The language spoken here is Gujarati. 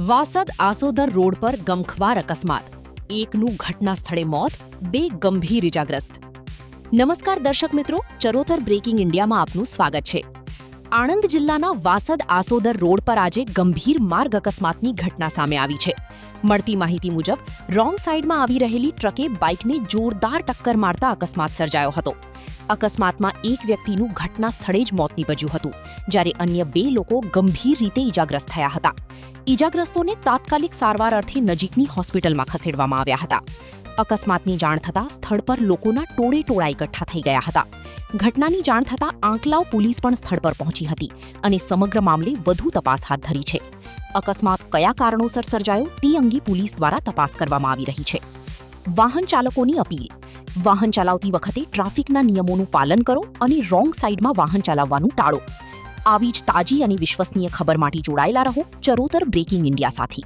વાસદ આસોદર રોડ પર ગમખ્વાર અકસ્માત, એકનું ઘટના સ્થળે મોત, બે ગંભીર ઇજાગ્રસ્ત. નમસ્કાર દર્શક મિત્રો, ચરોતર બ્રેકિંગ ઇન્ડિયામાં આપનું સ્વાગત છે. આણંદ જિલ્લાના વાસદ આસોદર રોડ પર આજે ગંભીર માર્ગ અકસ્માતની ઘટના સામે આવી છે. મળતી માહિતી મુજબ રોંગ સાઈડમાં આવી રહેલી ટ્રકે બાઇકને જોરદાર ટક્કર મારતા અકસ્માત સર્જાયો હતો. અકસ્માતમાં એક વ્યક્તિનું ઘટના સ્થળે જ મોત નીપજ્યું હતું, જ્યારે અન્ય બે લોકો ગંભીર રીતે ઇજાગ્રસ્ત થયા હતા. ઇજાગ્રસ્તોને તાત્કાલિક સારવાર અર્થે નજીકની હોસ્પિટલમાં ખસેડવામાં આવ્યા હતા. અકસ્માતની જાણ થતાં સ્થળ પર લોકોના ટોળેટોળા એકઠા થઈ ગયા હતા. ઘટનાની જાણ થતાં આંકલાવ પોલીસ પણ સ્થળ પર પહોંચી હતી અને સમગ્ર મામલે વધુ તપાસ હાથ ધરી છે. અકસ્માત કયા કારણોસર સર્જાયો તે અંગે પોલીસ દ્વારા તપાસ કરવામાં આવી રહી છે. વાહન ચાલકોની અપીલ: વાહન ચલાવતી વખતે ટ્રાફિકના નિયમોનું પાલન કરો અને રોંગ સાઈડમાં વાહન ચલાવવાનું ટાળો. આવી જ તાજી અને વિશ્વસનીય ખબર માટે જોડાયેલા રહો ચરોતર બ્રેકિંગ ઇન્ડિયા સાથે.